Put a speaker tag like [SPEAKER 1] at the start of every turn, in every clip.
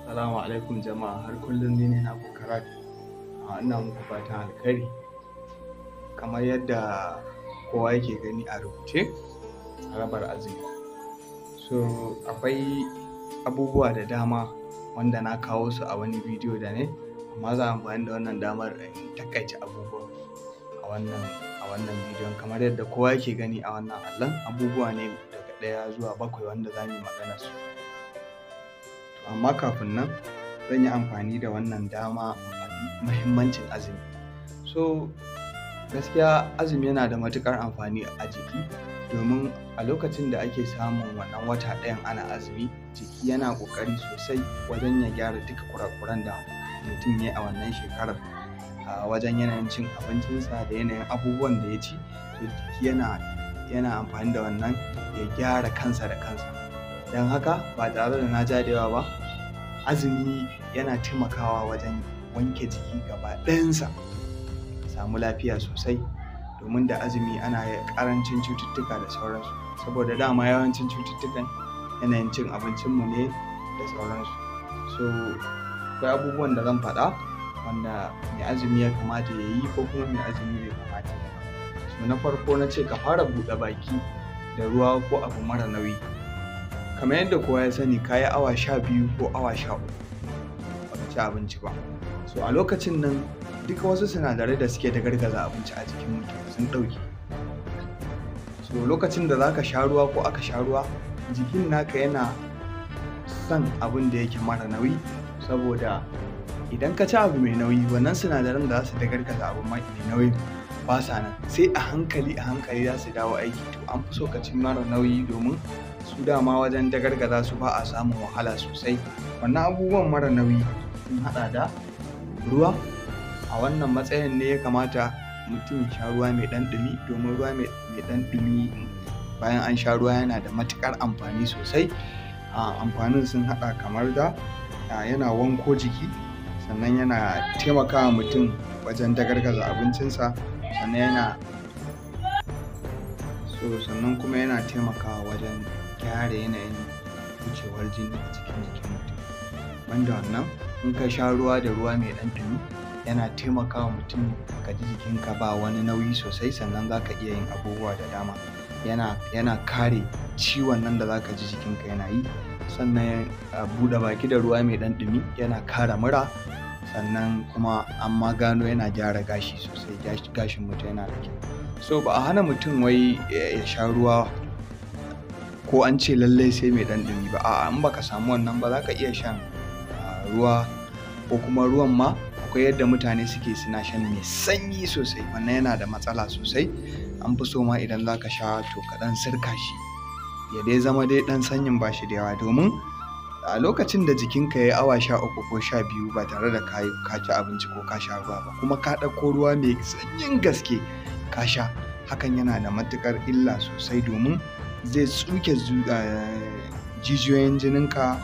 [SPEAKER 1] Assalamu alaikum jama'a, har kullum ni ne naku Karat. Ina muku fatan alkhairi. Kamar yadda kowa yake gani a rubuce, harabar azumi. So akwai abubuwa da dama wanda na kawo su a wani bidiyo da ne, amma za a amfani da wannan damar in takaice abubuwan a wannan bidiyon. Kamar yadda kowa yake gani a wannan allon, abubuwa ne daga 1 zuwa 7 wanda za mu yi magana su. Amma kafin nan zan yi amfani da wannan dama muhimmancin azumi. So gaskiya azumi yana da matuƙar amfani a jiki, domin a lokacin da ake samun wannan wata ɗayan ana azumi, jiki yana ƙoƙari sosai wajen ya gyara duka kurakuran da mutum ya yi a wannan shekarar, wajen yanayin cin abincinsa da yanayin abubuwan da ya ci. To jiki yana amfani da wannan ya gyara kansa da kansa. Don haka ba tare da na ja da yawa ba, azumi yana taimakawa wajen wanke jiki gaba ɗayansa, samu lafiya sosai, domin da azumi ana ƙarancin cututtuka da sauransu, saboda dama yawancin cututtukan yanayin cin abincinmu ne da sauransu. So akwai abubuwan da zan faɗa wanda mai azumi ya kamata ya yi ko kuma mai azumi bai kamata ya yi. So na farko na ce ka fara buɗe baki da ruwa ko abu mara nauyi. Kamar yadda kowa ya sani, ka yi awa 12 ko awa 13 baka ci abinci ba. So a lokacin nan duka wasu sinadarai da suke da gargaza abinci a jikin mutum sun ɗauke. So lokacin da zaka sha ruwa ko aka sha ruwa, jikin naka yana son abin da yake mara nauyi, saboda idan ka ci abu mai nauyi, wannan sinadaran da za su da gargaza abu mai nauyi ba sa nan, sai a hankali za su dawo aiki. To an fi so ka ci mara nauyi, domin su dama wajen dagargaza su ba a samun wahala sosai. Wannan abubuwan mara nauyi sun haɗa da ruwa. A wannan matsayin ne ya kamata mutum ya sha ruwa mai ɗan ɗumi, domin ruwa mai ɗan ɗumi bayan an sha ruwa yana da matuƙar amfani sosai. Amfanin sun haɗa kamar da yana wanko jiki, sannan yana taimakawa mutum wajen dagargaza abincinsa, sannan kuma yana taimakawa wajen gyara yanayin wucewar jini a cikin jikin mutum. Banda wannan, in ka sha ruwa da ruwa mai ɗan ɗumi, yana taimakawa mutum ka ji jikinka ba wani nauyi sosai, sannan za ka iya yin abubuwa da dama. Yana kare ciwon nan da za ka ji jikinka yana yi. Sannan buɗe baki da ruwa mai ɗan ɗumi yana kare mura, sannan kuma an ma gano yana gyara gashi sosai, gashin mutum yana da kyau. So ba a hana mutum wai ya sha ruwa ko an ce lallai sai mai ɗan ɗumi ba. A'a, in baka samu wannan ba, za ka iya shan ruwa, ko kuma ruwan ma akwai yadda mutane suke suna shan mai sanyi sosai. Wannan yana da matsala sosai. An fi so ma idan za ka sha to ka ɗan sirka shi, ya dai zama dai ɗan sanyin ba shi da yawa, domin a lokacin da jikinka ya yi awa 13 ko 12 ba tare da ka ci abinci ko ka sha ruwa ba, kuma ka ɗauko ruwa mai sanyin gaske ka sha, hakan yana da matuƙar illa sosai, domin zai tsuke jijiyoyin jininka.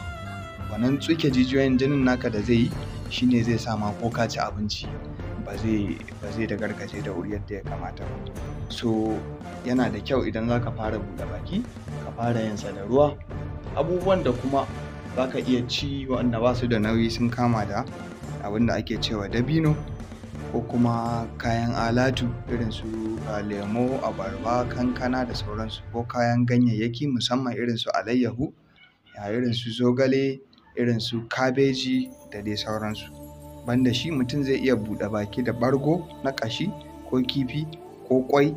[SPEAKER 1] Wannan tsuke jijiyoyin jinin naka da zai yi, shine zai sa ma ko ka ci abinci ba zai da gargaje da wuri yadda ya kamata ba. So yana da kyau idan za ka fara buɗe baki, ka fara yin sa da ruwa. Abubuwan da kuma za ka iya ci wanda ba su da nauyi sun kama da abin da ake cewa dabino, ko kuma kayan alatu irin su lemo, abarba, kankana da sauransu, ko kayan ganyayyaki musamman irin su alayyahu, irin su zogale, irin su kabeji da dai sauransu. Banda shi, mutum zai iya buɗe baki da ɓargo na ƙashi, ko kifi, ko ƙwai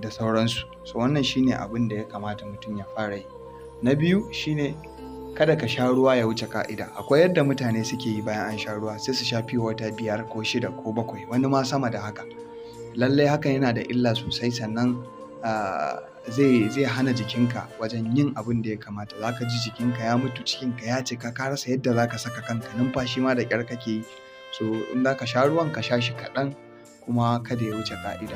[SPEAKER 1] da sauransu. So wannan shine abin da ya kamata mutum ya fara yi. Na biyu shine kada ka sha ruwa ya wuce ka'ida. Akwai yadda mutane suke yi bayan an sha ruwa, sai su sha fiye wata 5 ko 6 ko 7, wani ma sama da haka. Lallai hakan yana da illa sosai, sannan zai hana jikinka wajen yin abin da ya kamata. Za ka ji jikinka ya mutu, cikinka ya cika, ka rasa yadda za ka saka kanka, numfashi ma da ƙyar kake yi. So in za ka sha ruwan, ka sha shi kaɗan, kuma kada ya wuce ka'ida.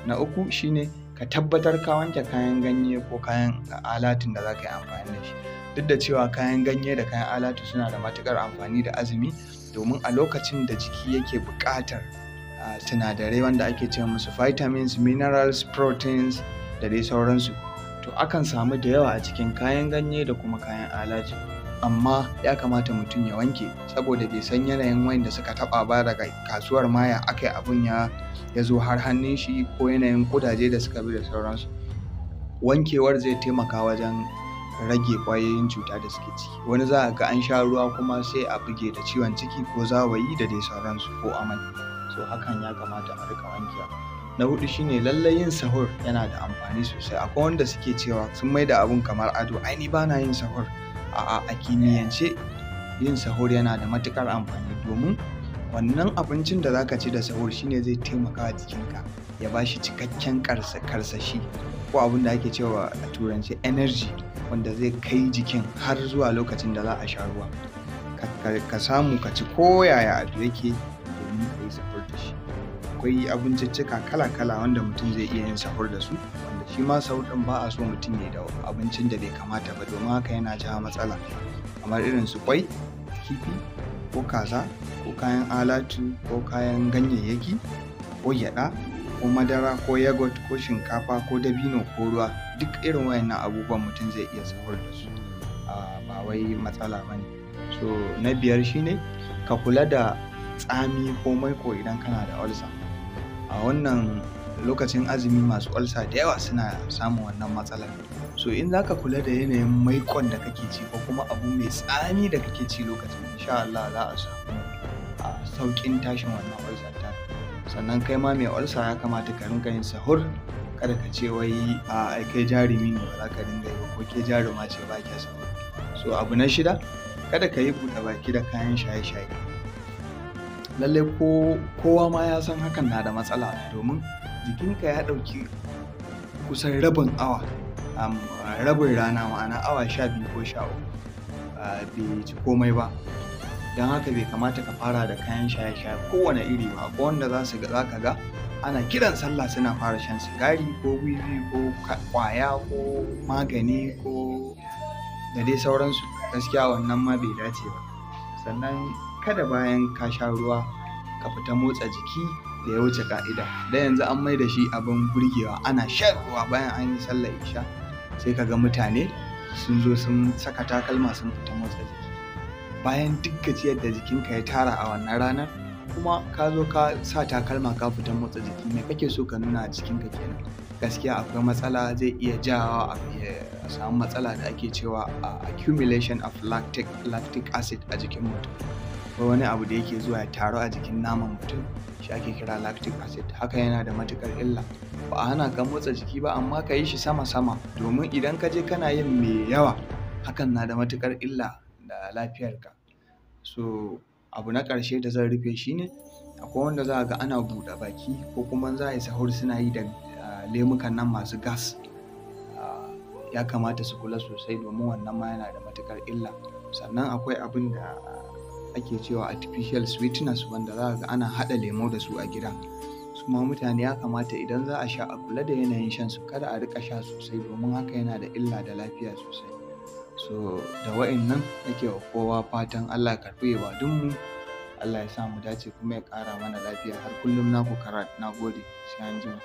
[SPEAKER 1] Na uku shine ka tabbatar ka wanke kayan ganye ko kayan alatun da za ka yi amfani da shi. Duk da cewa kayan ganye da kayan alatu suna da matuƙar amfani da azumi, domin a lokacin da jiki yake buƙatar sinadarai wanda ake ce musu vitamins, minerals, proteins da dai sauransu, to akan samu da yawa a cikin kayan ganye da kuma kayan alaji, amma ya kamata mutum ya wanke saboda bai san yanayin wanda suka taɓa ba daga kasuwar ma ya aka yi abun ya zo har hannun shi, ko yanayin ƙudaje da suka bi da sauransu. Wankewar zai taimaka wajen rage ƙwayoyin cuta da suke ciki. Wani za a ga an sha ruwa kuma sai a buge da ciwon ciki ko zawayi da dai sauransu, ko amai. So hakan ya kamata a riƙa wankewa. Na huɗu shine lallai yin sahur yana da amfani sosai. Akwai wanda suke cewa sun maida abun kamar ado, ai ni bana yin sahur. A'a, a kimiyance yin sahur yana da matuƙar amfani, domin wannan abincin da zaka ci da sahur shine zai taimaka wa jikinka ya bashi cikakken karsashi, ko abin da ake cewa a turanci energy, wanda zai kai jikin har zuwa lokacin da za a sha ruwa. Ka samu ka ci ko yaya abu yake domin ka yi sahur da shi. Akwai abinciccika kala-kala wanda mutum zai iya yin sahur da su, wanda shi ma sahur ɗin ba a so mutum ya da abincin da bai kamata ba, domin haka yana jawo matsala, kamar irin su ƙwai, kifi, ko kaza, ko kayan alatu, ko kayan ganyayyaki, ko gyaɗa, ko madara, ko yogurt, ko shinkafa, ko dabino, ko ruwa. Duk irin wayannan abubuwan mutum zai iya sahur da su, ba wai matsala ba ne. So na biyar shine ka kula da tsami ko maiko idan kana da ulcer. A wannan lokacin azumi masu ulcer da yawa suna samun wannan matsalar. So in zaka kula da yanayin maikon da kake ci, ko kuma abu mai tsami da kake ci lokacin, insha Allah za a samu sauƙin tashin wannan ulcer ta. Sannan kai ma mai ulcer ya kamata ka rinka yin sahur. Kada ka ce wai ai kai jarumi ne ba za ka dinga yi ba, ko ke jaruma ce ba ke sahur. So abu na shida, kada ka yi buɗe baki da kayan shaye-shaye. Lallai kowa ma ya san hakan na da matsala, domin jikinka ya ɗauki kusan rabin awa, rabin rana, ma'ana awa 12 ko 13 bai ci komai ba. Don haka bai kamata ka fara da kayan shaye-shaye kowane iri ba. Akwai wanda za ka ga ana kiran sallah suna fara shan sigari, ko wiwi, ko ƙwaya, ko magani, ko da dai sauransu. Gaskiya wannan ma bai dace ba. Sannan kada bayan ka sha ruwa ka fita motsa jiki da ya wuce ka'ida. Da yanzu an mai da shi abin burgewa, ana shan ruwa bayan an yi sallar isha, sai ka ga mutane sun zo sun saka takalma sun fita motsa jiki, bayan duk gajiyar da jikinka ya tara a wannan ranar, kuma ka zo ka sa takalma ka fita motsa jiki. Me kake so ka nuna a jikinka kenan? Gaskiya akwai matsala, zai iya jawo a samu matsala da ake cewa accumulation of lactic acid a jikin mutum. Ko wani abu da yake zuwa ya taru a jikin naman mutum, shi ake kira lactic acid. Haka yana da matuƙar illa. Ba a hana ka motsa jiki ba, amma ka yi shi sama-sama, domin idan ka je kana yin mai yawa, hakan na da matuƙar illa da lafiyarka. So abu na ƙarshe da zan rufe shi ne, akwai wanda za a ga ana buɗe baki, ko kuma za a yi sahur suna yi da lemukan nan masu gas. Ya kamata su kula sosai, domin wannan ma yana da matuƙar illa. Sannan akwai abin da ake cewa artificial sweeteners, wanda za a ga ana haɗa lemo da su a gida. Su ma mutane ya kamata idan za a sha a kula da yanayin shan su, kada a riƙa sha sosai, domin haka yana da illa da lafiya sosai. So da wa'innan nake wa kowa fatan Allah ya karɓi ibadunmu, Allah ya sa mu dace, kuma ya ƙara mana lafiya. Har kullum naku Karat. Na gode, sai anjima.